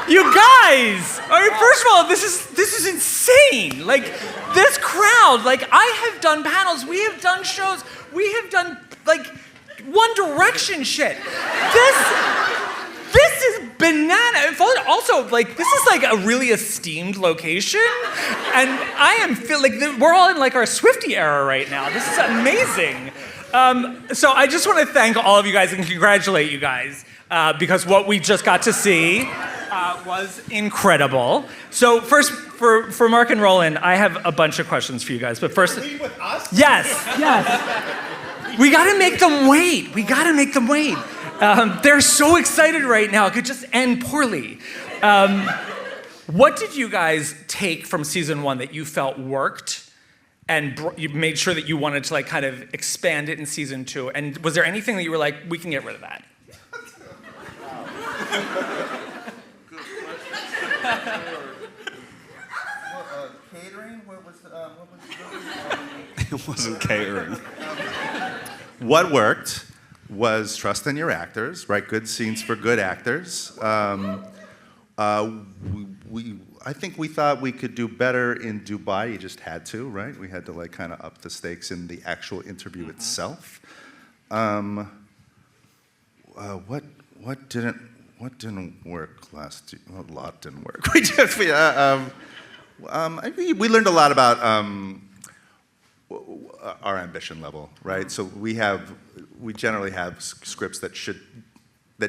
You guys! I mean, first of all, this is insane. Like, this crowd, like, I have done panels, we have done shows, we have done, like, One Direction shit. This is banana. Also, like, this is like a really esteemed location, and I am we're all in like our Swiftie era right now. This is amazing. So I just want to thank all of you guys and congratulate you guys because what we just got to see was incredible. So first, for Mark and Roland, I have a bunch of questions for you guys. But first, Leave with us? Yes. We gotta make them wait. They're so excited right now. It could just end poorly. What did you guys take from season 1 that you felt worked and you made sure that you wanted to like kind of expand it in season 2? And was there anything that you were like, we can get rid of that? Catering? What was the It wasn't catering. What worked was trust in your actors, right? Good scenes for good actors. I think we thought we could do better in Dubai. You just had to, right? We had to like kind of up the stakes in the actual interview itself. What didn't work last year? Well, a lot didn't work. We learned a lot about our ambition level, right? So we generally have scripts that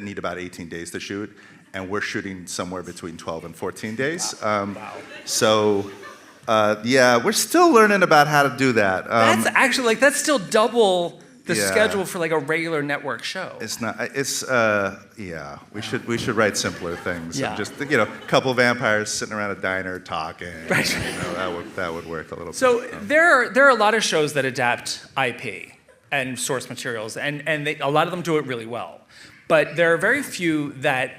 need about 18 days to shoot, and we're shooting somewhere between 12 and 14 days. So we're still learning about how to do that. That's actually that's still double the schedule for like a regular network show. It's not. We should write simpler things. Yeah. And just a couple vampires sitting around a diner talking. Right. That would work a little. So bit. there are a lot of shows that adapt IP and source materials, and a lot of them do it really well. But there are very few that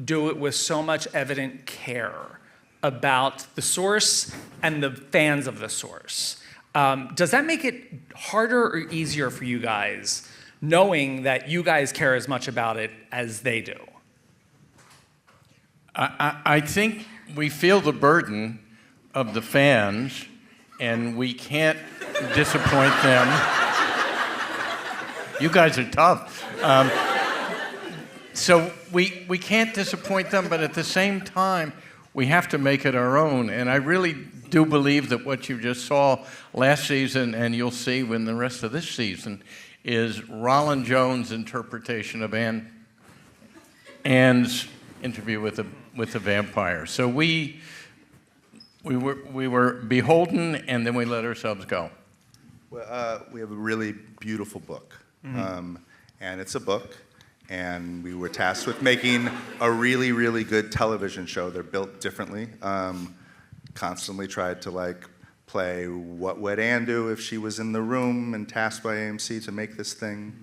do it with so much evident care about the source and the fans of the source. Does that make it harder or easier for you guys, knowing that you guys care as much about it as they do? I think we feel the burden of the fans, and we can't disappoint them. You guys are tough. So we can't disappoint them, but at the same time, we have to make it our own. And I really do believe that what you just saw last season, and you'll see when the rest of this season, is Roland Jones' interpretation of Anne's interview with the vampire. So we were beholden, and then we let ourselves go. Well, we have a really beautiful book, and it's a book. And we were tasked with making a really, really good television show. They're built differently. Constantly tried to like play what would Anne do if she was in the room and tasked by AMC to make this thing.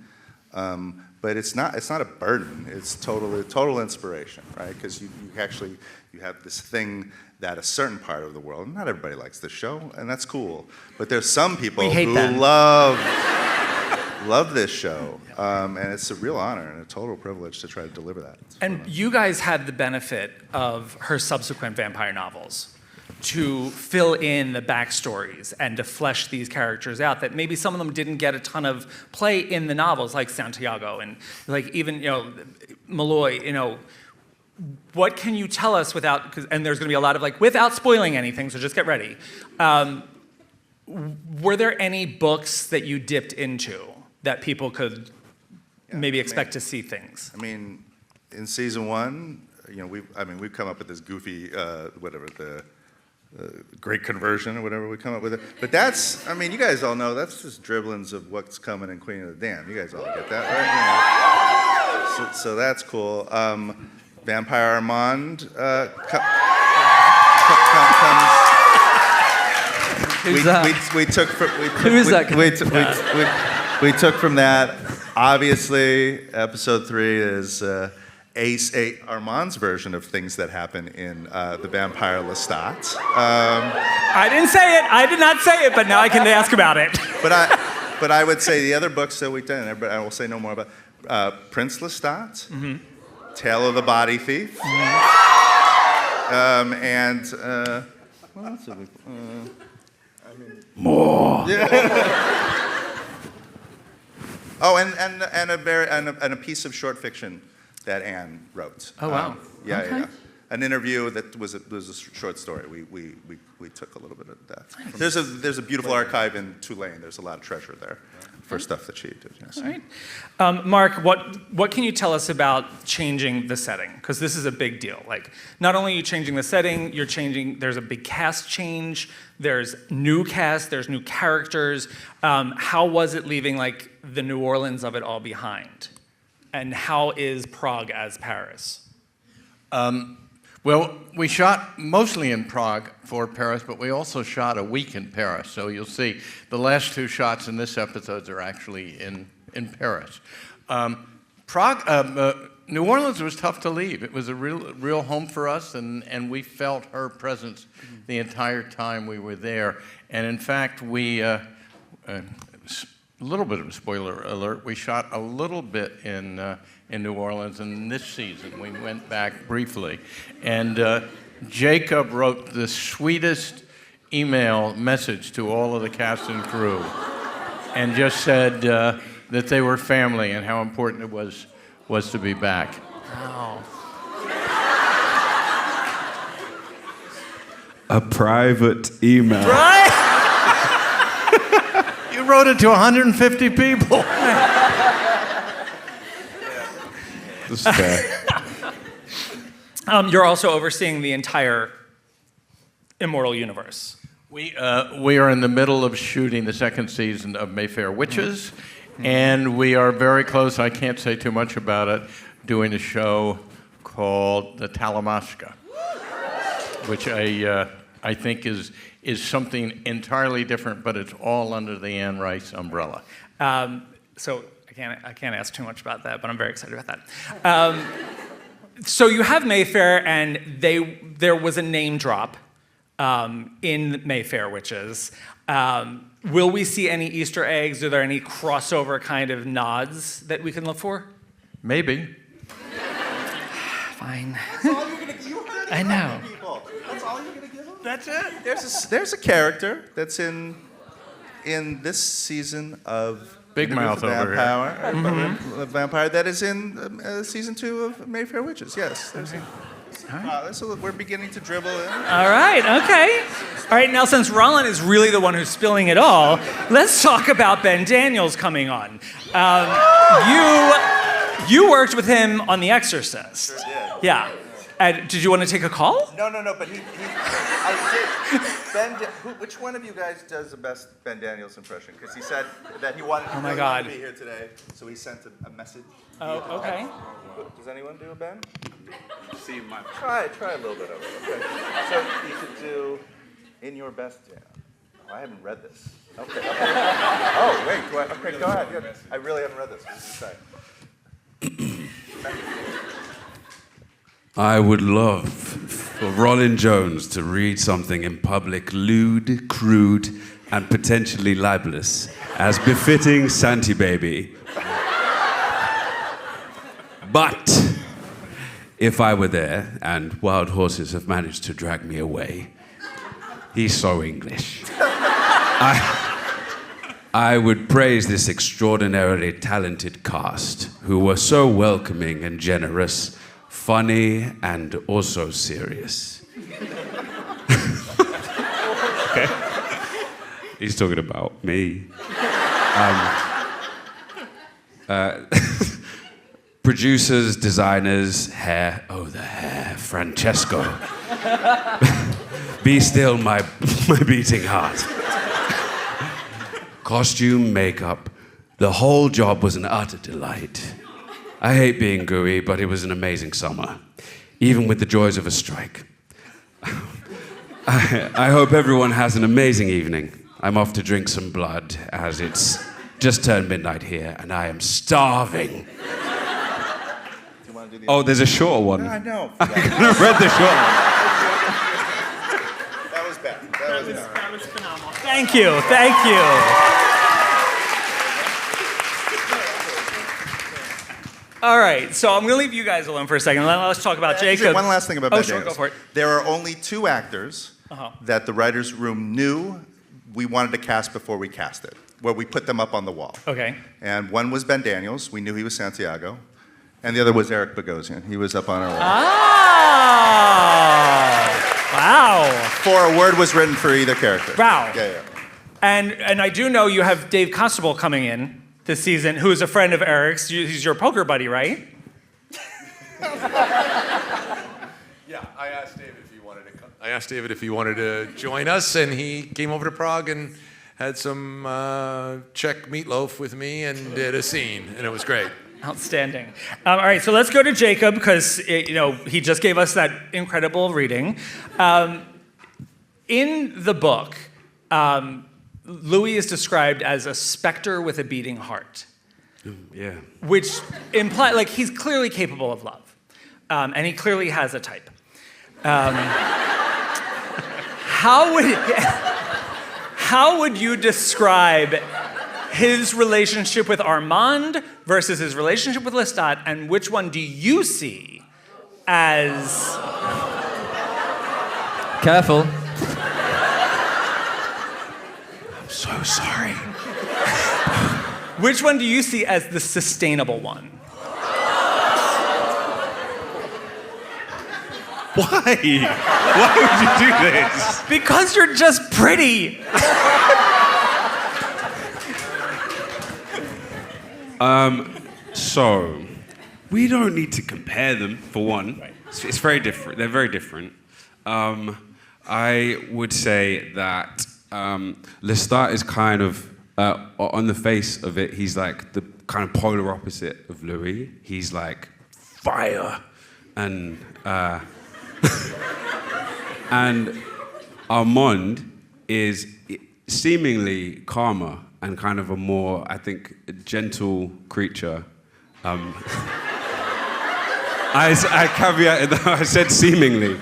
But it's not a burden. It's total inspiration, right? Because you have this thing that a certain part of the world, not everybody likes this show, and that's cool. But there's some people who love this show, and it's a real honor and a total privilege to try to deliver that. And you guys had the benefit of her subsequent vampire novels to fill in the backstories and to flesh these characters out that maybe some of them didn't get a ton of play in the novels, like Santiago and like even Malloy. What can you tell us without? And there's going to be a lot of like without spoiling anything, so just get ready. Were there any books that you dipped into that people could maybe expect to see things? I mean, in season 1, we've come up with this goofy, the Great Conversion or whatever we come up with it. But that's, you guys all know that's just dribblings of what's coming in Queen of the Damned. You guys all get that, right? So that's cool. Vampire Armand comes. We took from that. Obviously, episode 3 is Armand's version of things that happen in the Vampire Lestat. I didn't say it. I did not say it, but now I can ask about it. But I would say the other books that we've done, and I will say no more about Prince Lestat, Tale of the Body Thief. And what else have we? More. Oh, and a piece of short fiction that Anne wrote. Oh, wow. Okay. Yeah. An interview that was a short story. We took a little bit of that. There's a beautiful archive in Tulane. There's a lot of treasure there for stuff that she did. Yes. All right. Mark, what can you tell us about changing the setting? Because this is a big deal. Like, not only are you changing the setting, there's a big cast change, there's new cast, there's new characters. How was it leaving, like, the New Orleans of it all behind? And how is Prague as Paris? Well, we shot mostly in Prague for Paris, but we also shot a week in Paris. So you'll see the last 2 shots in this episode are actually in Paris. New Orleans was tough to leave. It was a real home for us, and we felt her presence the entire time we were there. And in fact, a little bit of a spoiler alert, we shot a little bit in New Orleans, and this season we went back briefly. And Jacob wrote the sweetest email message to all of the cast and crew and just said that they were family and how important it was to be back. Wow. A private email. Right? You wrote it to 150 people. That's fair. You're also overseeing the entire Immortal universe. We are in the middle of shooting the 2nd season of Mayfair Witches, and we are very close, I can't say too much about it, doing a show called The Talamasca, which I think is something entirely different, but it's all under the Anne Rice umbrella. So I can't ask too much about that, but I'm very excited about that. So you have Mayfair, and there was a name drop in Mayfair Witches. Will we see any Easter eggs? Are there any crossover kind of nods that we can look for? Maybe. Fine. That's all you're gonna. You heard it I know. from people. That's all you're gonna give them. That's it. There's a character that's in this season of Big Mouth over here. A vampire that is in season 2 of Mayfair Witches. Yes. We're beginning to dribble in. All right, okay. All right, now since Roland is really the one who's spilling it all, let's talk about Ben Daniels coming on. You worked with him on The Exorcist. Sure did. Yeah. Did you want to take a call? No, but I did. Which one of you guys does the best Ben Daniels impression? Because he said that he wanted to be here today, so he sent a message. Oh, okay. Does anyone do a Ben? See my. Try a little bit of it. Okay. So you could do in your best. Yeah. Oh, I haven't read this. Okay. Oh wait. Okay, go ahead. Yeah, I really haven't read this. What did you say? I would love for Roland Jones to read something in public lewd, crude, and potentially libelous, as befitting Santy Baby. But if I were there, and wild horses have managed to drag me away, he's so English. I would praise this extraordinarily talented cast, who were so welcoming and generous, funny, and also serious. Okay. He's talking about me. Producers, designers, hair. Oh, the hair. Francesco. Be still, my beating heart. Costume, makeup. The whole job was an utter delight. I hate being gooey, but it was an amazing summer, even with the joys of a strike. I hope everyone has an amazing evening. I'm off to drink some blood, as it's just turned midnight here, and I am starving. Oh, there's a shorter one. I know. I could have read the short one. That was bad. That was phenomenal. Thank you. All right, so I'm going to leave you guys alone for a second. Let's talk about Actually, Jacob. one last thing about Ben sure, Daniels. go for it. There are only 2 actors that the writers' room knew we wanted to cast before we cast it, where we put them up on the wall. Okay. And one was Ben Daniels. We knew he was Santiago. And the other was Eric Bogosian. He was up on our wall. Oh, wow. Before a word was written for either character. Wow. Yeah. And I do know you have Dave Constable coming in this season, who is a friend of Eric's. He's your poker buddy, right? Yeah, I asked David if he wanted to come. I asked David if he wanted to join us, and he came over to Prague and had some Czech meatloaf with me and did a scene, and it was great. Outstanding. All right, so let's go to Jacob because he just gave us that incredible reading. In the book, Louis is described as a specter with a beating heart. Yeah. Which implies, like, he's clearly capable of love. And he clearly has a type. How would you describe his relationship with Armand versus his relationship with Lestat, and which one do you see as... Careful. I'm so sorry. Which one do you see as the sustainable one? Why? Why would you do this? Because you're just pretty. So, we don't need to compare them, for one. Right. It's very different. They're very different. I would say that Lestat is kind of, on the face of it, he's like the kind of polar opposite of Louis. He's like fire and and Armand is seemingly calmer and kind of a more, I think, gentle creature. I caveated that, I said seemingly.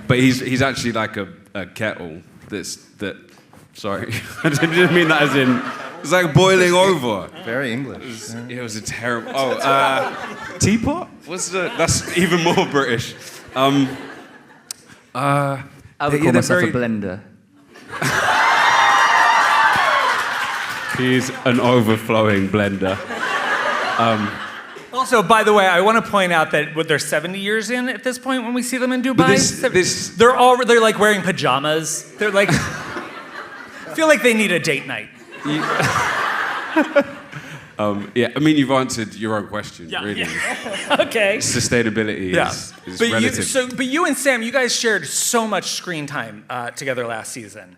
But he's actually like a kettle sorry, I didn't mean that as in, it's like boiling over. Very English. It was a terrible, teapot? That's even more British. I would call myself a blender. He's an overflowing blender. Also, by the way, I want to point out that they're 70 years in at this point when we see them in Dubai. They're like wearing pajamas. They're like, feel like they need a date night. Yeah, I mean, you've answered your own question, really. Yeah. Okay. Sustainability is relative. But you and Sam, you guys shared so much screen time together last season.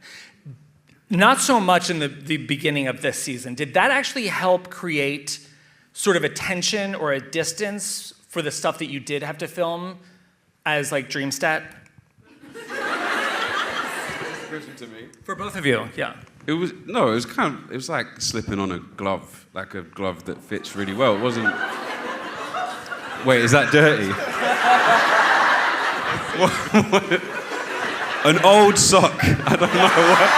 Not so much in the beginning of this season. Did that actually help create sort of a tension or a distance for the stuff that you did have to film as like Dreamstat? To me. For both of you, yeah. It was like slipping on a glove, like a glove that fits really well. It wasn't. Wait, is that dirty? What? An old sock. I don't know what.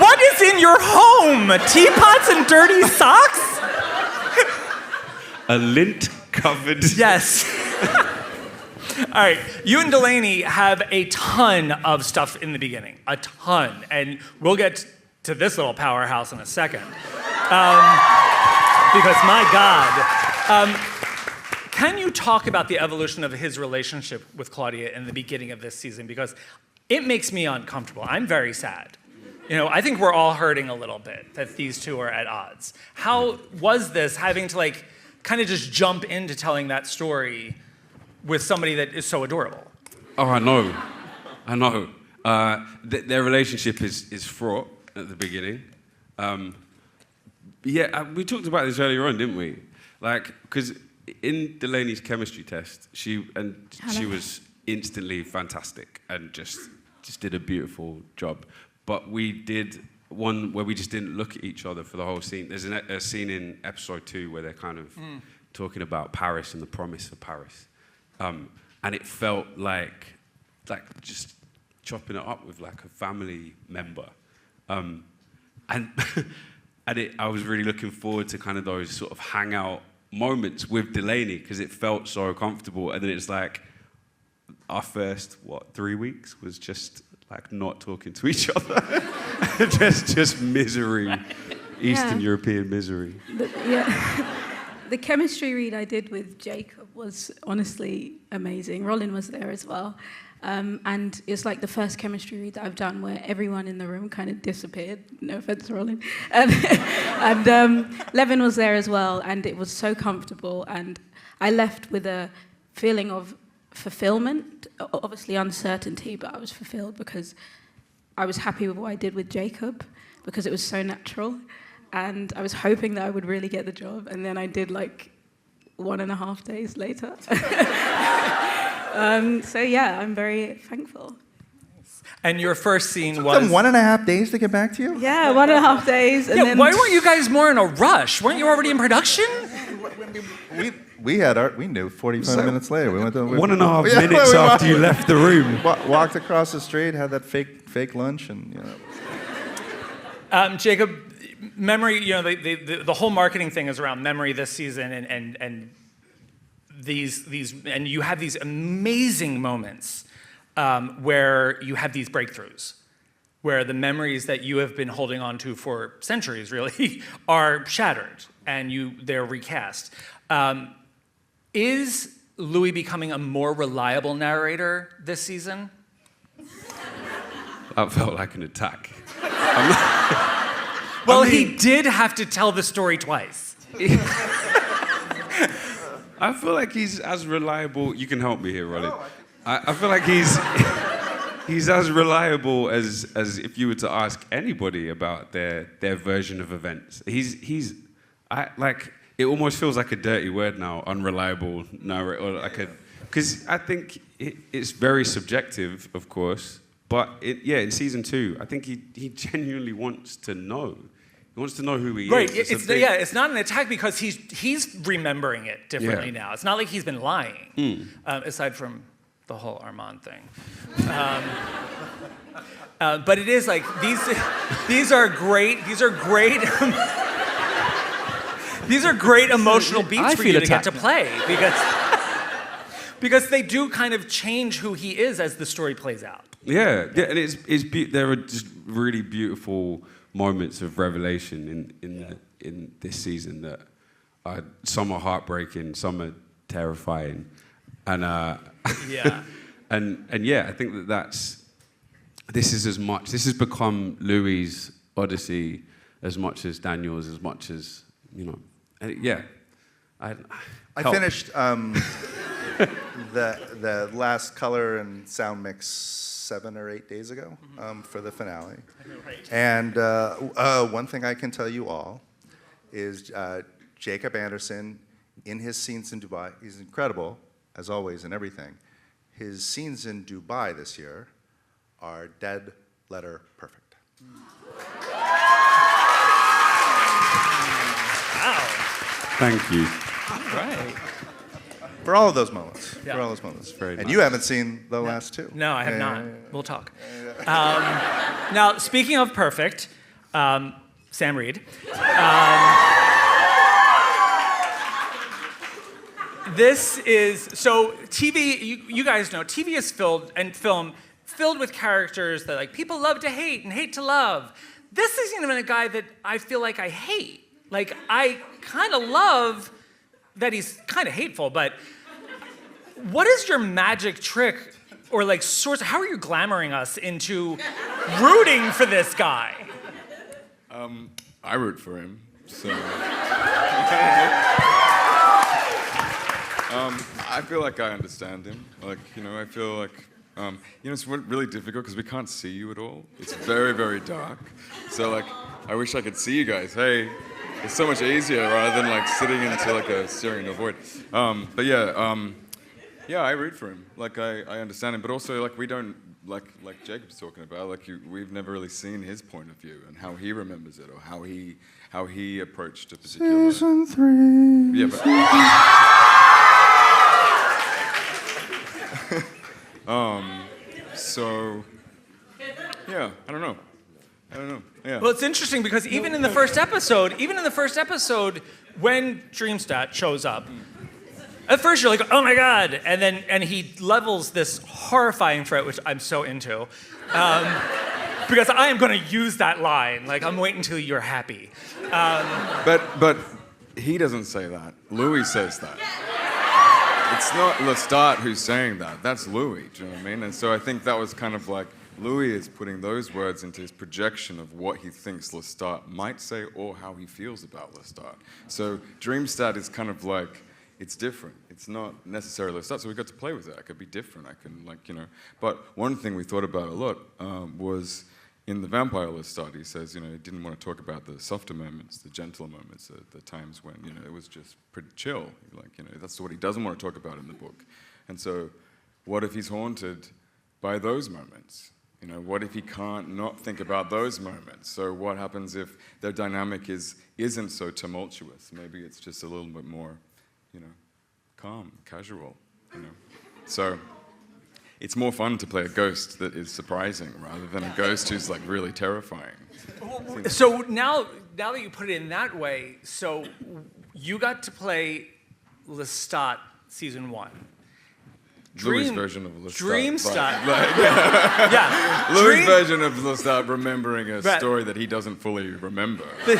What is in your home? Teapots and dirty socks? A lint-covered. Yes. All right, you and Delaney have a ton of stuff in the beginning, a ton, and we'll get to this little powerhouse in a second. Because my God. Can you talk about the evolution of his relationship with Claudia in the beginning of this season? Because it makes me uncomfortable. I'm very sad. I think we're all hurting a little bit that these two are at odds. How was this having to like kind of just jump into telling that story with somebody that is so adorable? Oh, I know. Their relationship is fraught at the beginning. We talked about this earlier on, didn't we? Like, because in Delaney's chemistry test, she was instantly fantastic and just did a beautiful job. But we did one where we just didn't look at each other for the whole scene. There's a scene in episode 2 where they're kind of talking about Paris and the promise of Paris. And it felt like just chopping it up with like a family member. And I was really looking forward to kind of those sort of hangout moments with Delaney because it felt so comfortable. And then it's like our first 3 weeks was just like not talking to each other, just misery, Eastern European misery. The chemistry read I did with Jacob was honestly amazing. Rolin was there as well. And it's like the first chemistry read that I've done where everyone in the room kind of disappeared. No offense, Rolin. And Levin was there as well, and it was so comfortable. And I left with a feeling of fulfillment, obviously uncertainty, but I was fulfilled because I was happy with what I did with Jacob because it was so natural. And I was hoping that I would really get the job, and then I did like 1.5 days later. So yeah, I'm very thankful. And your first scene Took was... them 1.5 days to get back to you? Yeah, 1.5 days. And then... Why weren't you guys more in a rush? Weren't you already in production? We knew 45 minutes later. We went to 1.5 minutes after you left the room. Walked across the street, had that fake lunch, and Jacob, memory, the whole marketing thing is around memory this season, and these and you have these amazing moments where you have these breakthroughs, where the memories that you have been holding on to for centuries really are shattered and they're recast. Is Louis becoming a more reliable narrator this season? That felt like an attack. Well, he did have to tell the story twice. I feel like he's as reliable. You can help me here, Rolly. I feel like he's as reliable as if you were to ask anybody about their version of events. It almost feels like a dirty word now, unreliable narrator, because I think it's very subjective, of course. But in season 2, I think he genuinely wants to know. He wants to know who he right. is. It's not an attack because he's remembering it differently now. It's not like he's been lying, aside from the whole Armand thing. But it is like these are great. These are great. These are great emotional beats for you to get to play because they do kind of change who he is as the story plays out. Yeah, and there are just really beautiful moments of revelation in this season that some are heartbreaking, some are terrifying, and I think this has become Louis' Odyssey as much as Daniel's, as much as I finished the last color and sound mix 7 or 8 days ago for the finale. And one thing I can tell you all is Jacob Anderson, in his scenes in Dubai, he's incredible, as always, in everything. His scenes in Dubai this year are dead letter perfect. Wow. Thank you. All right. For all of those moments. Yeah. For all those moments. Very and nice. you haven't seen the last 2. No, I have not. We'll talk. Now, speaking of perfect, Sam Reid. This is, so TV, you guys know, TV is filled with characters that like people love to hate and hate to love. This isn't even a guy that I feel like I hate. Like, I kind of love that he's kind of hateful, but what is your magic trick or like source? How are you glamoring us into rooting for this guy? I root for him, so. I feel like I understand him. Like, I feel like, it's really difficult because we can't see you at all. It's very, very dark. So, like, I wish I could see you guys. Hey, it's so much easier rather than like sitting into like staring into a void. But yeah, I root for him. Like, I understand him, but also like we don't like Jacob's talking about. Like, we've never really seen his point of view and how he remembers it or how he approached a particular. Season 3. Yeah, but. So, yeah, I don't know. Yeah. Well, it's interesting because even in the first episode, when Dreamstat shows up, at first you're like, oh my God, and he levels this horrifying threat, which I'm so into, because I am going to use that line. Like, I'm waiting until you're happy. But he doesn't say that. Louis says that. It's not Lestat who's saying that. That's Louis, do you know what I mean? And so I think that was kind of like, Louis is putting those words into his projection of what he thinks Lestat might say or how he feels about Lestat. So Dreamstat is kind of like, it's different. It's not necessarily Lestat, so we got to play with it. I could be different. I can, like, you know. But one thing we thought about a lot was in the Vampire Lestat, he says, you know, he didn't want to talk about the softer moments, the gentler moments, the times when, you know, it was just pretty chill. Like, you know, that's what he doesn't want to talk about in the book. And so what if he's haunted by those moments? You know, what if he can't not think about those moments? So what happens if their dynamic isn't so tumultuous? Maybe it's just a little bit more, you know, calm, casual, you know. So it's more fun to play a ghost that is surprising rather than a ghost who's like really terrifying. So now that you put it in that way, so you got to play Lestat season 1. Louis' version of Lestat. Dreamstat. Yeah. Louis' version of Lestat remembering a story that he doesn't fully remember. The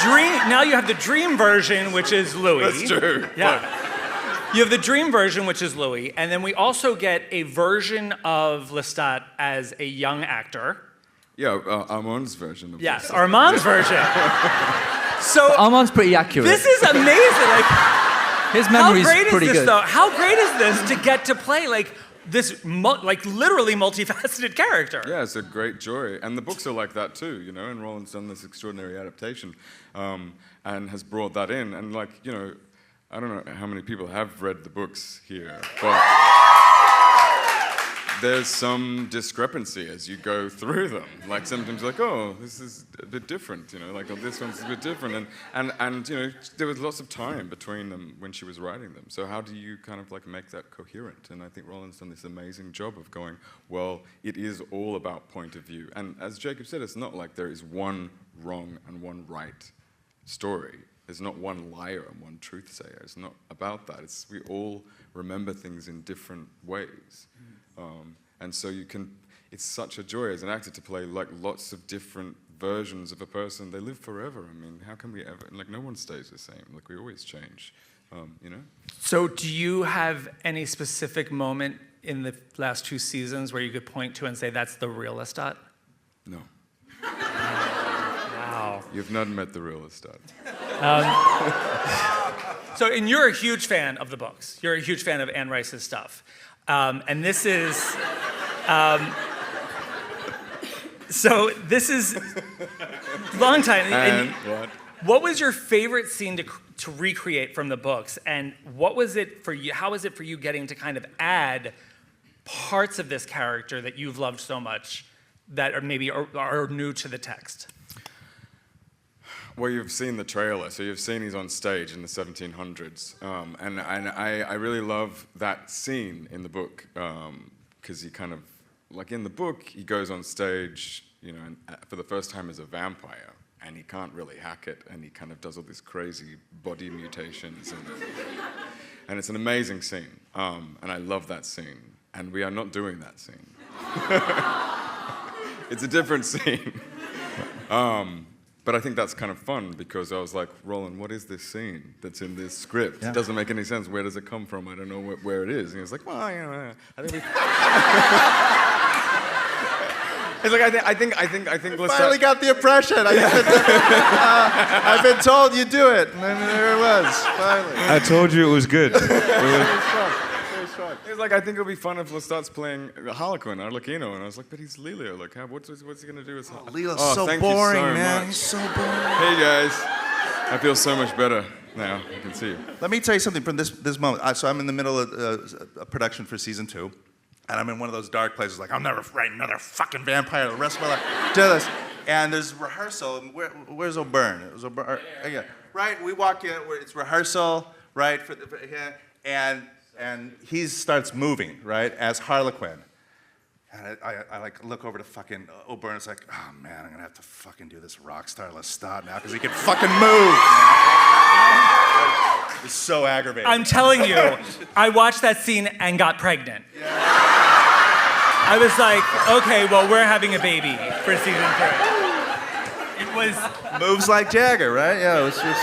dream. Now you have the dream version, which is Louis. That's true. Yeah. You have the dream version, which is Louis, and then we also get a version of Lestat as a young actor. Yeah, Armand's version of Yes, Lestat. Armand's version. So Armand's pretty accurate. this is amazing. Like, His memory's how great pretty is this, good. though? How great is this to get to play like this, like literally multifaceted character? Yeah, it's a great joy. And the books are like that too, you know, and Roland's done this extraordinary adaptation and has brought that in. And like, you know, I don't know how many people have read the books here, but there's some discrepancy as you go through them. Like sometimes like, oh, this is a bit different, you know, like, oh, this one's a bit different. And you know, there was lots of time between them when she was writing them. So how do you kind of like make that coherent? And I think Roland's done this amazing job of going, well, it is all about point of view. And as Jacob said, it's not like there is one wrong and one right story. There's not one liar and one truth sayer. It's not about that. We all remember things in different ways. And so it's such a joy as an actor to play like lots of different versions of a person. They live forever. I mean, how can we ever, like no one stays the same. Like we always change, you know? So do you have any specific moment in the last 2 seasons where you could point to and say that's the real Lestat? No. Wow. You've not met the real Lestat. So, and you're a huge fan of the books. You're a huge fan of Anne Rice's stuff. And this is, so this is long time. And what was your favorite scene to recreate from the books? And what was it for you? How was it for you getting to kind of add parts of this character that you've loved so much that are maybe are new to the text? Well, you've seen the trailer, so you've seen he's on stage in the 1700s, and I really love that scene in the book because he kind of, like in the book, he goes on stage, you know, and for the first time as a vampire, and he can't really hack it, and he kind of does all these crazy body mutations, and it's an amazing scene, and I love that scene, and we are not doing that scene. It's a different scene. But I think that's kind of fun because I was like, Roland, what is this scene that's in this script? Yeah. It doesn't make any sense. Where does it come from? I don't know where it is. And he was like, well, you know, I think we... He's like, I think. Let's Finally got the impression. I've been told you do it, and then there it was. Finally. I told you it was good. He's like, I think it'll be fun if Lestat's playing Harlequin, Arlecchino, and I was like, but he's Lelio. Like, what's he gonna do as Harlequin? Leo's so boring, man. He's so boring. Hey guys, I feel so much better now. I can see you. Let me tell you something from this moment. So I'm in the middle of a production for season 2, and I'm in one of those dark places. Like, I'll never write another fucking vampire the rest of my life. Do this, and there's rehearsal. And where's O'Byrne? It was O'Byrne. Yeah, right. We walk in. It's rehearsal, right? And he starts moving, right, as Harlequin. And I like look over to fucking O'Byrne's like, oh man, I'm gonna have to fucking do this rock star Lestat now because he can fucking move. It's so aggravating. I'm telling you, I watched that scene and got pregnant. I was like, okay, well, we're having a baby for season 3. It was moves like Jagger, right? Yeah, it was just.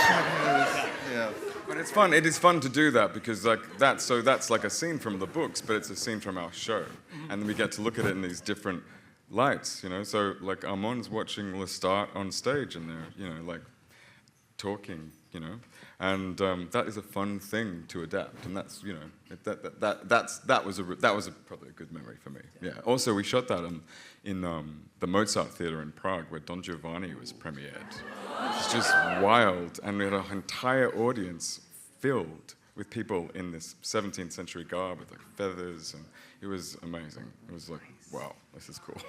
Yeah. But it's fun. It is fun to do that because that's like a scene from the books, but it's a scene from our show, and then we get to look at it in these different lights, you know. So like Armand's watching Lestat on stage, and they're like talking, and that is a fun thing to adapt, and that's that was probably a good memory for me. Yeah. Also, we shot that in the Mozart Theatre in Prague, where Don Giovanni was premiered. It's just wild, and we had an entire audience filled with people in this 17th century garb with like feathers, and it was amazing. It was like, wow, this is cool.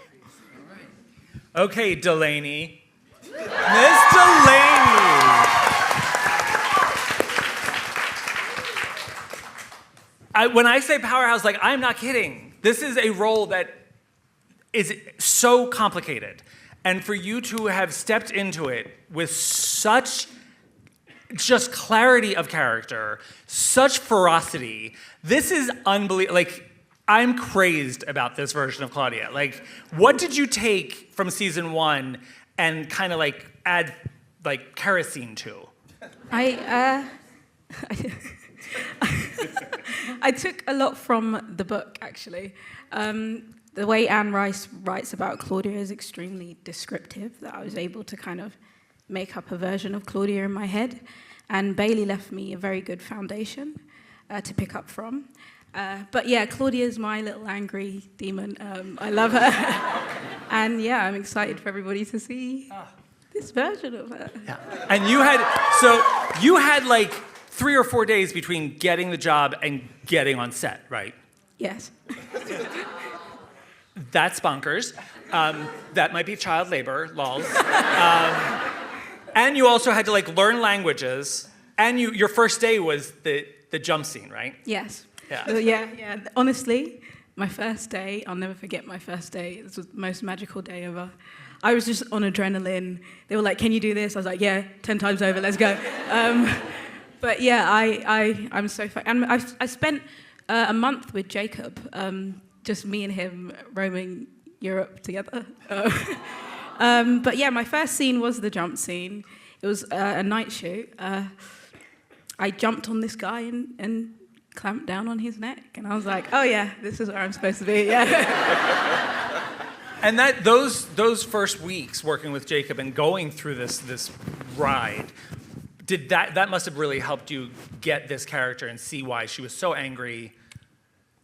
okay, Delaney. Miss Delaney. When I say powerhouse, like, I'm not kidding. This is a role that is so complicated. And for you to have stepped into it with such just clarity of character, such ferocity, this is unbelievable. Like, I'm crazed about this version of Claudia. Like, what did you take from season 1 and kind of like add like kerosene to? I took a lot from the book, actually. The way Anne Rice writes about Claudia is extremely descriptive, that I was able to kind of make up a version of Claudia in my head. And Bailey left me a very good foundation to pick up from. But yeah, Claudia's my little angry demon. I love her. And yeah, I'm excited for everybody to see this version of her. Yeah. And you had like 3 or 4 days between getting the job and getting on set, right? Yes. That's bonkers. That might be child labor, lols. And you also had to like learn languages, and your first day was the jump scene, right? Yes. Yeah. Yeah. Honestly, my first day, I'll never forget my first day. This was the most magical day ever. I was just on adrenaline. They were like, "Can you do this?" I was like, "Yeah, 10 times over, let's go." But yeah, I'm so fun. And I spent a month with Jacob, just me and him roaming Europe together. But yeah, my first scene was the jump scene. It was a night shoot. I jumped on this guy and clamped down on his neck, and I was like, "Oh yeah, this is where I'm supposed to be." Yeah. And those first weeks working with Jacob and going through this ride, that must have really helped you get this character and see why she was so angry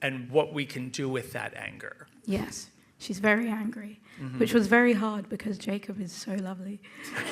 and what we can do with that anger. Yes, she's very angry, which was very hard because Jacob is so lovely.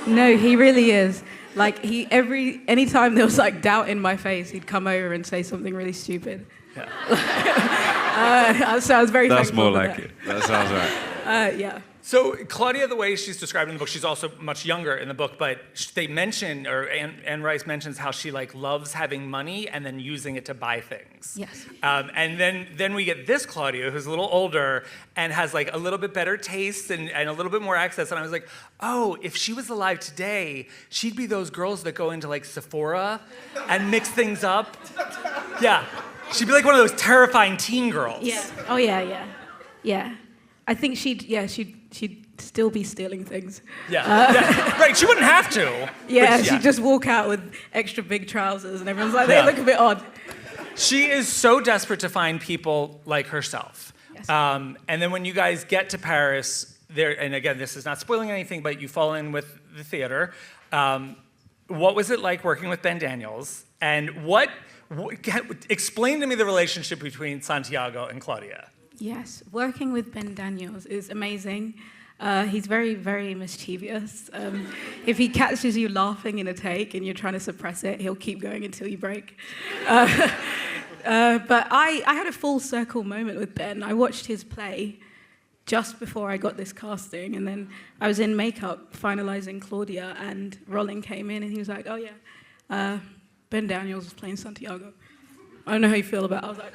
No, he really is. Like, anytime there was like doubt in my face, he'd come over and say something really stupid. Yeah. So I was very That's thankful more for like that. it. That sounds right. Yeah. So Claudia, the way she's described in the book, she's also much younger in the book, but they mention, or Anne Rice mentions how she like loves having money and then using it to buy things. Yes. And then we get this Claudia, who's a little older and has like a little bit better taste and a little bit more access. And I was like, oh, if she was alive today, she'd be those girls that go into like Sephora and mix things up. Yeah. She'd be like one of those terrifying teen girls. Yeah. Oh yeah. I think she'd still be stealing things. Yeah. Right. She wouldn't have to. Yeah, she'd just walk out with extra big trousers, and everyone's like, they look a bit odd. She is so desperate to find people like herself. Yes. And then when you guys get to Paris, and again, this is not spoiling anything, but you fall in with the theater. What was it like working with Ben Daniels? And explain to me the relationship between Santiago and Claudia. Yes, working with Ben Daniels is amazing. He's very, very mischievous. If he catches you laughing in a take and you're trying to suppress it, he'll keep going until you break. But I had a full circle moment with Ben. I watched his play just before I got this casting, and then I was in makeup finalizing Claudia, and Rolling came in and he was like, "Oh yeah, Ben Daniels is playing Santiago. I don't know how you feel about it." I was like,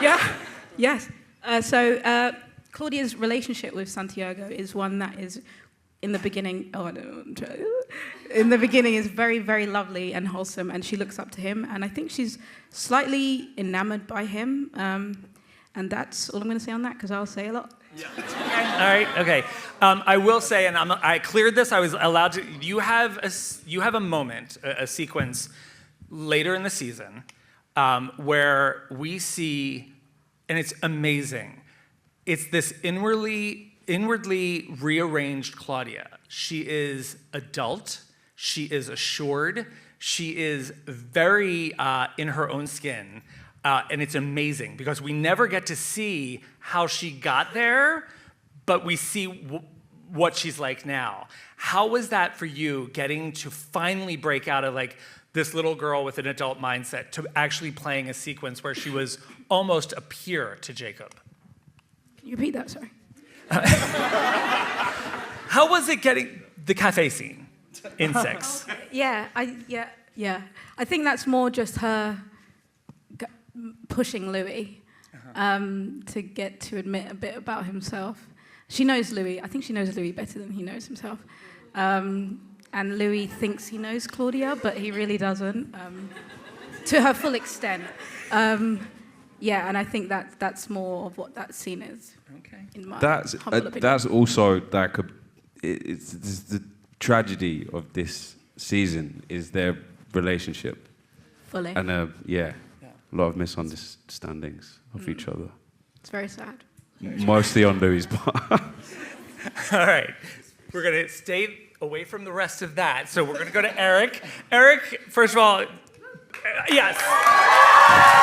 "Yeah, yes." Claudia's relationship with Santiago is one that is, in the beginning, in the beginning is very, very lovely and wholesome, and she looks up to him, and I think she's slightly enamored by him, and that's all I'm going to say on that, because I'll say a lot. Yeah. All right. Okay. I will say, and I cleared this. I was allowed to. You have a moment, a sequence later in the season, where we see, and it's amazing. It's this inwardly rearranged Claudia. She is adult. She is assured. She is very in her own skin. And it's amazing because we never get to see how she got there, but we see what she's like now. How was that for you, getting to finally break out of like this little girl with an adult mindset to actually playing a sequence where she was almost a peer to Jacob? Can you repeat that, sorry? How was it getting the cafe scene in 6? Yeah. I think that's more just her pushing Louis to get to admit a bit about himself. She knows Louis. I think she knows Louis better than he knows himself. And Louis thinks he knows Claudia, but he really doesn't, to her full extent. Yeah, and I think that's more of what that scene is. Okay. In my humble opinion. That's also like it's the tragedy of this season is their relationship. Fully. And a lot of misunderstandings of each other. It's very sad. Mostly on Louis' part. All right. We're going to stay away from the rest of that. So we're going to go to Eric. Eric, first of all, yes.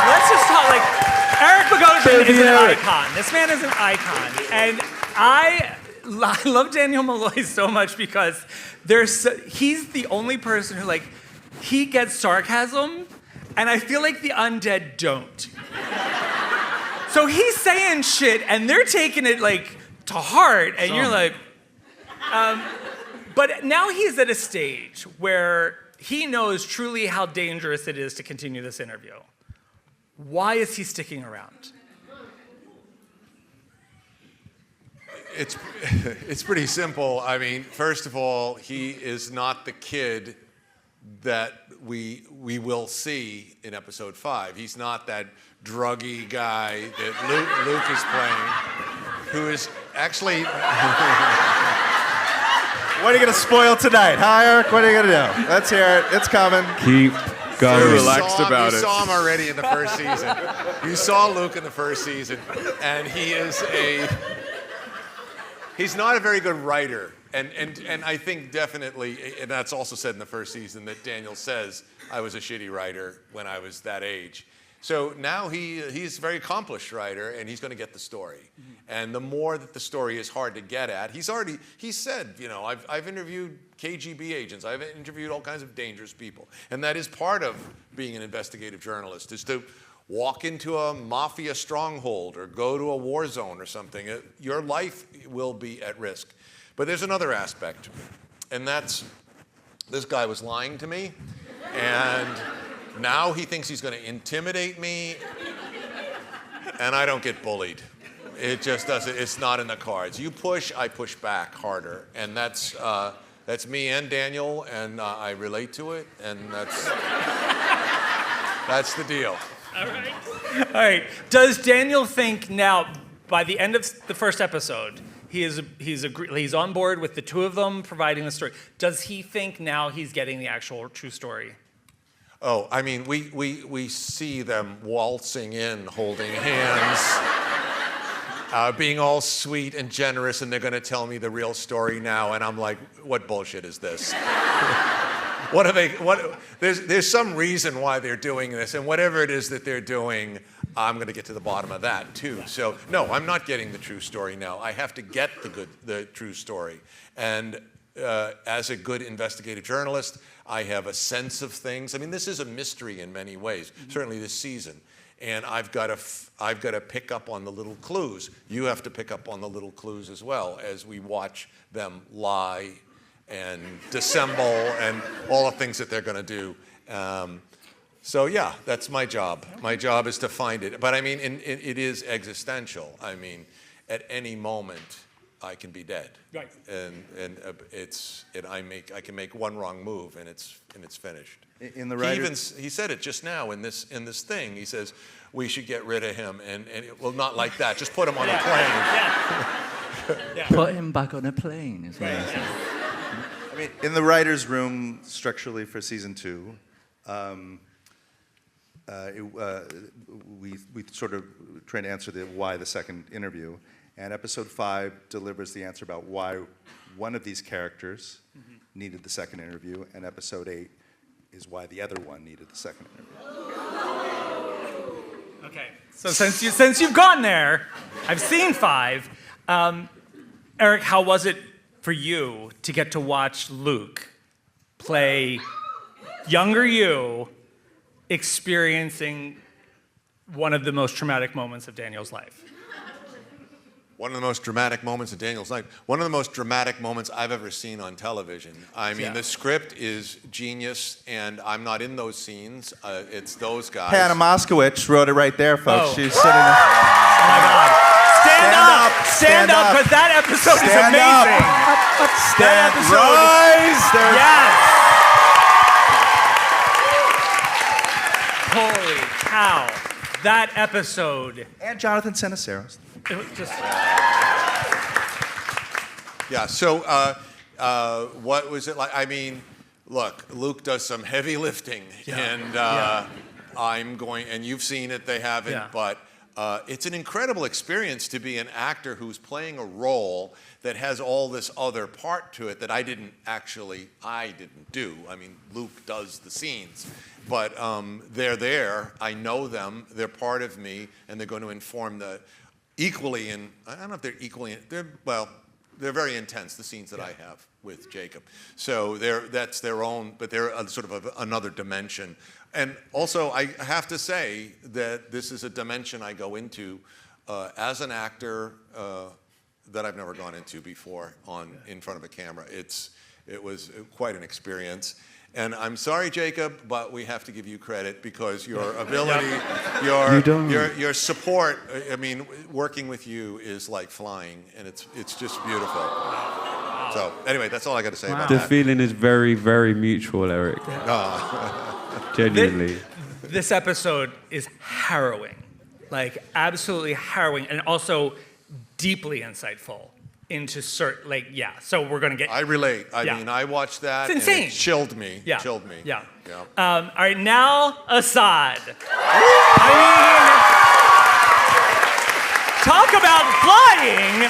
Let's just talk, Eric Bogosian is an icon. This man is an icon. And I love Daniel Malloy so much because he's the only person who, he gets sarcasm, and I feel like the undead don't. So he's saying shit, and they're taking it, to heart, and you're like... but now he's at a stage where he knows truly how dangerous it is to continue this interview. Why is he sticking around? It's pretty simple. I mean, first of all, he is not the kid that we will see in episode 5. He's not that druggy guy that Luke is playing, who is actually... What are you going to spoil tonight, huh, Eric? What are you going to do? Let's hear it. It's coming. Keep going. So relaxed about You it. saw him already in the first season. You saw Luke in the first season, and he's not a very good writer. And I think definitely, and that's also said in the first season, that Daniel says, I was a shitty writer when I was that age. So now he's a very accomplished writer, and he's going to get the story. Mm-hmm. And the more that the story is hard to get at, he said, I've interviewed KGB agents, I've interviewed all kinds of dangerous people. And that is part of being an investigative journalist, is to walk into a mafia stronghold or go to a war zone or something. Your life will be at risk. But there's another aspect, and that's this guy was lying to me, and now he thinks he's going to intimidate me, and I don't get bullied. It just doesn't. It's not in the cards. You push, I push back harder, and that's me and Daniel, and I relate to it, and that's the deal. All right. Does Daniel think now, by the end of the first episode, he's on board with the two of them providing the story? Does he think now he's getting the actual true story? Oh, I mean, we see them waltzing in, holding hands, being all sweet and generous, and they're going to tell me the real story now, and I'm like, what bullshit is this? There's some reason why they're doing this, and whatever it is that they're doing, I'm going to get to the bottom of that too. So no, I'm not getting the true story now. I have to get the true story, and as a good investigative journalist, I have a sense of things. I mean, this is a mystery in many ways, certainly this season. And I've got to pick up on the little clues. You have to pick up on the little clues as well as we watch them lie and dissemble and all the things that they're going to do. So yeah, that's my job. My job is to find it. But I mean, it is existential. I mean, at any moment, I can be dead. Right. And I can make one wrong move and it's finished. In the writer, He said it just now in this thing. He says we should get rid of him well, not like that. Just put him on a plane. Put him back on a plane, is what I said. I mean, in the writer's room, structurally for season 2, we sort of trying to answer why the second interview, and episode 5 delivers the answer about why one of these characters needed the second interview, and episode 8 is why the other one needed the second interview. Okay, so since you've gotten there, I've seen 5. Eric, how was it for you to get to watch Luke play younger you experiencing one of the most traumatic moments of Daniel's life? One of the most dramatic moments of Daniel's life. One of the most dramatic moments I've ever seen on television. I mean, the script is genius, and I'm not in those scenes. It's those guys. Hannah Moskowitz wrote it right there, folks. Oh. She's sitting there. Oh my God. Stand up, because that episode is amazing. Stand, rise. Yes. Holy cow. That episode. And Jonathan Seniceros. It was just. Yeah, so what was it like? I mean, look, Luke does some heavy lifting, and and you've seen it, they haven't, but it's an incredible experience to be an actor who's playing a role that has all this other part to it that I didn't do. I mean, Luke does the scenes, but they're there, I know them, they're part of me, and they're going to inform I don't know if they're equally, they're very intense, the scenes that I have with Jacob. So that's their own, but they're sort of another dimension. And also, I have to say that this is a dimension I go into as an actor that I've never gone into before in front of a camera. It was quite an experience. And I'm sorry, Jacob, but we have to give you credit because your ability, your support, I mean, working with you is like flying, and it's just beautiful. So anyway, that's all I got to say about The that. feeling is very, very mutual, Eric. Genuinely. This episode is harrowing, like absolutely harrowing, and also deeply insightful into so we're gonna get. I relate. I mean, I watched that. It's insane. And it chilled me. Yeah. Chilled me. Yeah. Yeah. All right, now Assad. Talk about flying.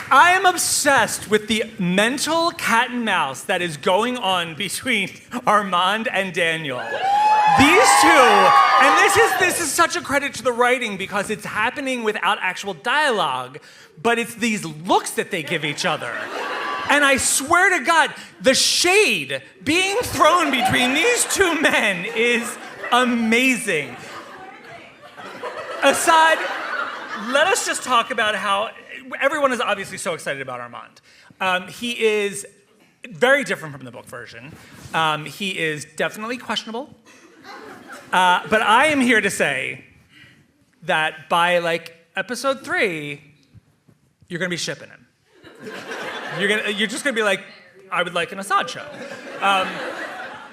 I am obsessed with the mental cat and mouse that is going on between Armand and Daniel. These two, and this is such a credit to the writing because it's happening without actual dialogue, but it's these looks that they give each other. And I swear to God, the shade being thrown between these two men is amazing. Assad, let us just talk about how everyone is obviously so excited about Armand. He is very different from the book version. He is definitely questionable. But I am here to say that by episode 3, you're gonna be shipping him. You're just gonna be like, I would like an Assad show.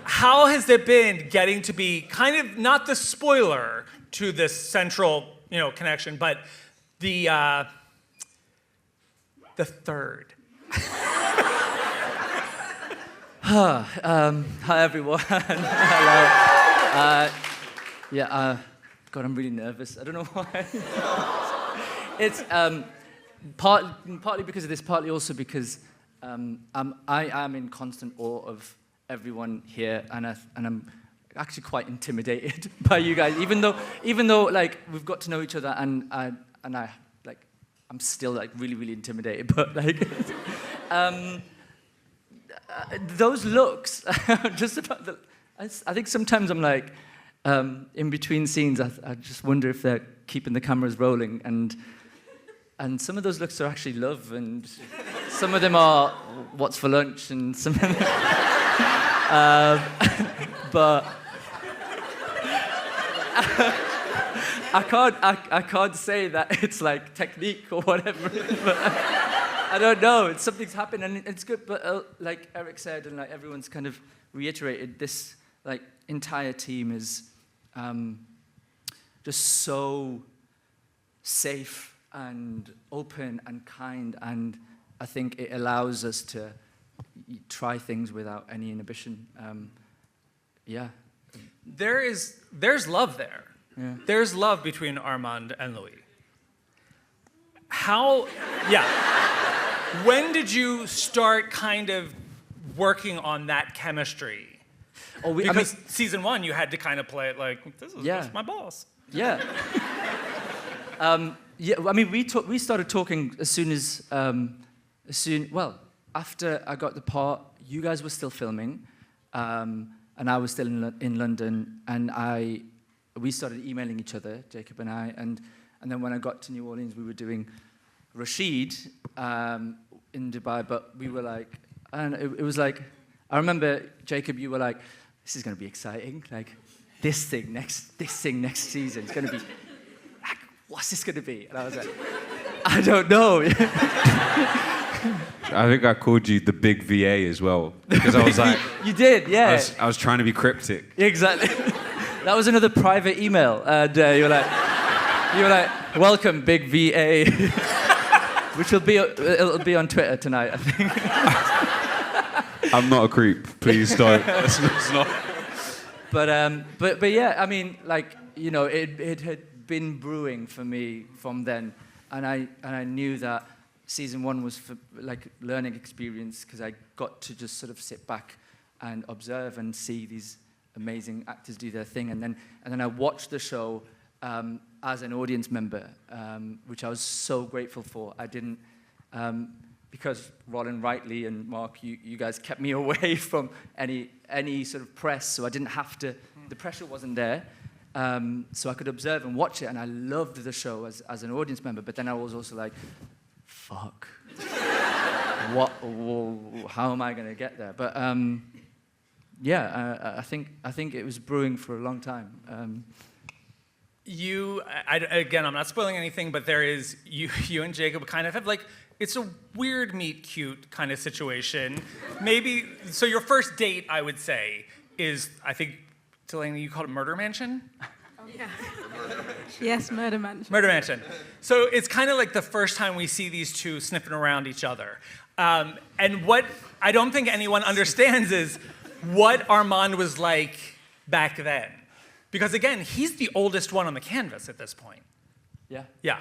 How has it been getting to be kind of not the spoiler to this central, connection, but the third? Hi everyone. Hello. God, I'm really nervous. I don't know why. It's partly because of this, partly also because I am in constant awe of everyone here, and I'm actually quite intimidated by you guys. Even though we've got to know each other, and I'm still really, really intimidated. But those looks, just about I think sometimes I'm in between scenes, I just wonder if they're keeping the cameras rolling, and some of those looks are actually love, and some of them are what's for lunch, and some of them, but I can't say that it's like technique or whatever. But I don't know. It's something's happened and it's good. But like Eric said, and like everyone's kind of reiterated, this like entire team is just so safe and open and kind, and I think it allows us to try things without any inhibition. Yeah. There's love there. Yeah. There's love between Armand and Louis. Yeah. When did you start kind of working on that chemistry? Because season 1, you had to kind of play it like, this is my boss. Yeah. Yeah, I mean, we started talking as soon as, after I got the part, you guys were still filming, and I was still in London, and we started emailing each other, Jacob and I, and then when I got to New Orleans, we were doing Rashid in Dubai, but we were like, I don't know, it was like, I remember, Jacob, you were like, this is going to be exciting, like, this thing next season is going to be, like, what's this going to be? And I was like, I don't know. I think I called you the big VA as well, because I was like... You did, yeah. I was trying to be cryptic. Exactly. That was another private email, and you were like, welcome, big VA, which it'll be on Twitter tonight, I think. I'm not a creep. Please don't. It's not. But yeah, I mean, like, you know, it had been brewing for me from then, and I knew that season 1 was for like learning experience, because I got to just sort of sit back and observe and see these amazing actors do their thing, and then I watched the show as an audience member, which I was so grateful for. I didn't, because Roland rightly and Mark, you guys kept me away from any sort of press, so I didn't have to. The pressure wasn't there, so I could observe and watch it, and I loved the show as an audience member. But then I was also like, fuck, how am I going to get there? But yeah, I think it was brewing for a long time. Again, I'm not spoiling anything, but there is, you and Jacob kind of have like, it's a weird meet cute kind of situation. Maybe, so your first date, I would say, is, I think, Delaney, you called it Murder Mansion? Oh, yeah. Yes, Murder Mansion. Murder Mansion. So it's kind of like the first time we see these two sniffing around each other. And what I don't think anyone understands is what Armand was like back then. Because again, he's the oldest one on the canvas at this point. Yeah. Yeah.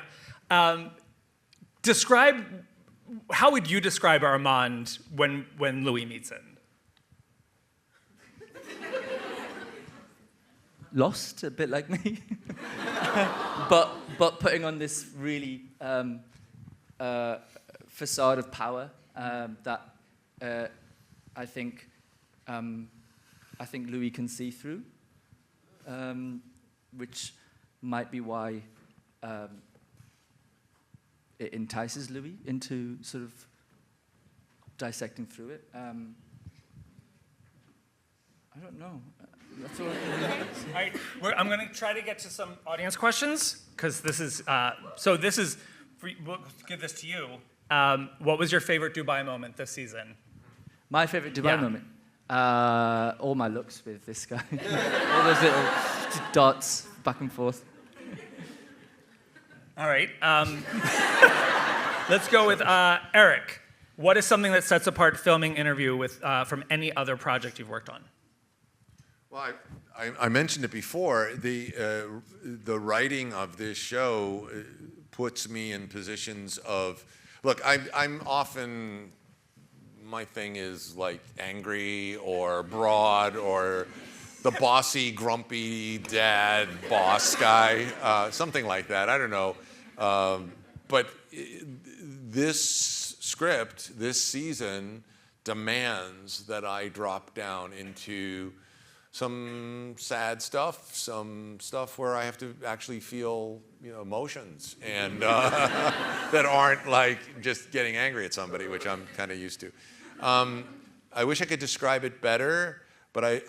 How would you describe Armand when Louis meets him? Lost, a bit like me. but putting on this really facade of power that I think Louis can see through, which might be why it entices Louis into sort of dissecting through it. I don't know. That's all I can do. All right, I'm going to try to get to some audience questions, because this is, we'll give this to you. What was your favorite Dubai moment this season? My favorite Dubai moment? All my looks with this guy. All those little dots back and forth. All right. Let's go with Eric. What is something that sets apart filming Interview from any other project you've worked on? Well, I mentioned it before. The writing of this show puts me in positions of, look, I'm often, my thing is like angry or broad or the bossy, grumpy dad boss guy, something like that. I don't know. But this script, this season, demands that I drop down into some sad stuff, some stuff where I have to actually feel, emotions, and that aren't like just getting angry at somebody, which I'm kind of used to. I wish I could describe it better, but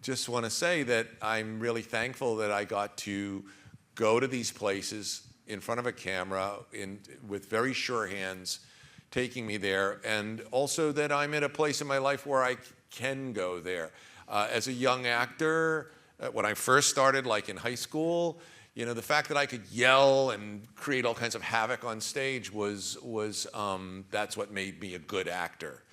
just want to say that I'm really thankful that I got to go to these places in front of a camera with very sure hands taking me there, and also that I'm at a place in my life where I can go there. As a young actor, when I first started, like in high school, the fact that I could yell and create all kinds of havoc on stage was that's what made me a good actor.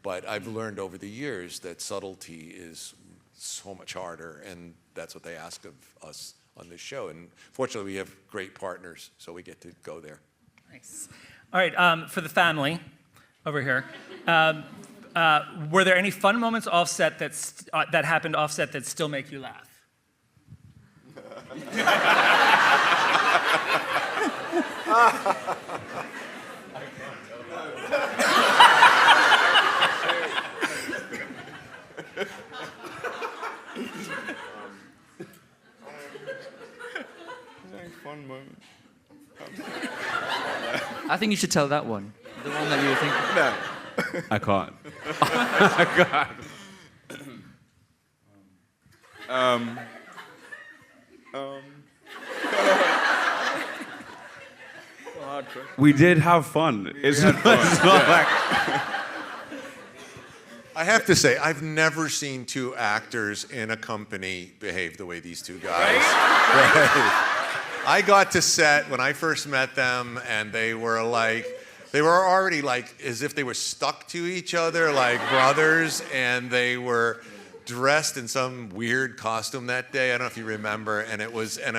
But I've learned over the years that subtlety is so much harder, and that's what they ask of us on this show. And fortunately, we have great partners, so we get to go there. Nice. All right, for the family over here, were there any fun moments offset that happened offset that still make you laugh? Fun moment. I think you should tell that one. The one that you were thinking. No. I can't. I can't. We did have fun. It's not like... I have to say, I've never seen two actors in a company behave the way these two guys. Right? I got to set when I first met them, and they were already like as if they were stuck to each other, like brothers, and they were dressed in some weird costume that day. I don't know if you remember, and it was and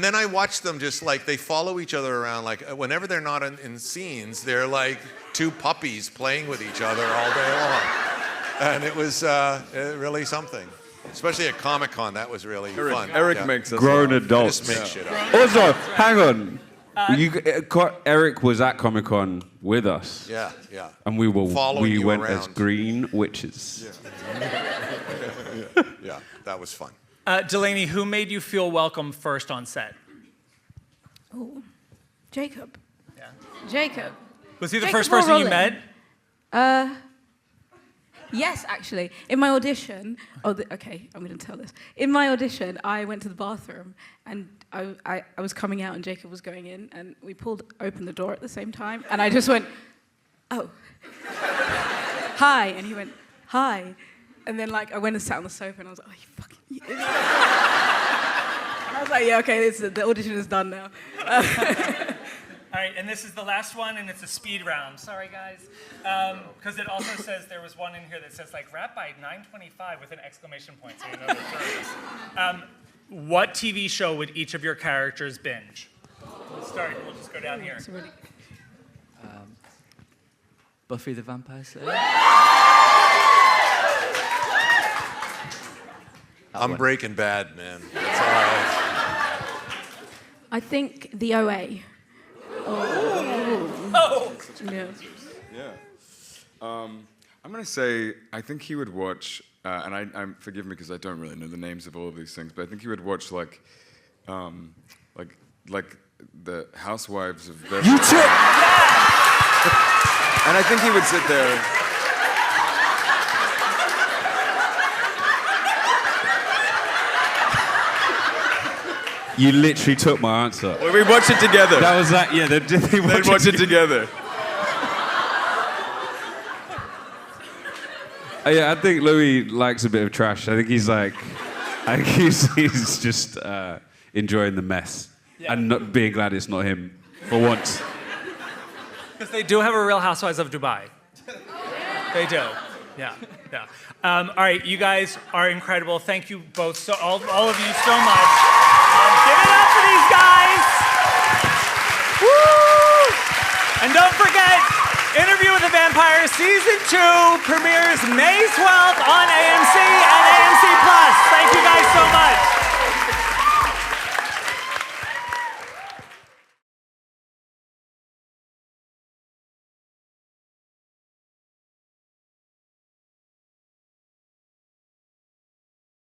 then I watched them just like they follow each other around. Like whenever they're not in scenes, they're like two puppies playing with each other all day long, and it was really something. Especially at Comic-Con, that was really fun. Eric makes us grown laugh. adults. Just make shit up. Also, hang on. Eric was at Comic-Con with us. Yeah. And we Following you went around. as green witches. Yeah, that was fun. Delaney, who made you feel welcome first on set? Oh, Jacob. Yeah. Jacob. Was he the Jacob first person you Rollin. met? Yes, actually. In my audition, okay, I'm going to tell this. In my audition, I went to the bathroom, and I was coming out, and Jacob was going in, and we pulled open the door at the same time, and I just went, oh, hi, and he went, hi, and then I went and sat on the sofa, and I was like, oh, you fucking. And I was like, yeah, okay, the audition is done now. All right, and this is the last one, and it's a speed round. Sorry, guys. Because it also says there was one in here that says, wrap by 9:25 with an exclamation point, so you know they're serious. What TV show would each of your characters binge? We'll start. We'll just go down here. Buffy the Vampire Slayer. I'm Breaking Bad, man. That's all right. I think the OA. Oh! Yeah. Yeah. I'm going to say, I think he would watch, and I forgive me because I don't really know the names of all of these things, but I think he would watch like the Housewives of Beverly Hills. And I think he would sit there. You literally took my answer. Well, we watch it together. That was that, yeah. They'd watch it together. Yeah, I think Louis likes a bit of trash. I think he's he's just enjoying the mess and not being glad it's not him for once. Because they do have a Real Housewives of Dubai. They do. Yeah. All right, you guys are incredible. Thank you both, all of you so much. Give it up for these guys. Woo! And don't forget, Interview with the Vampire Season 2 premieres May 12th on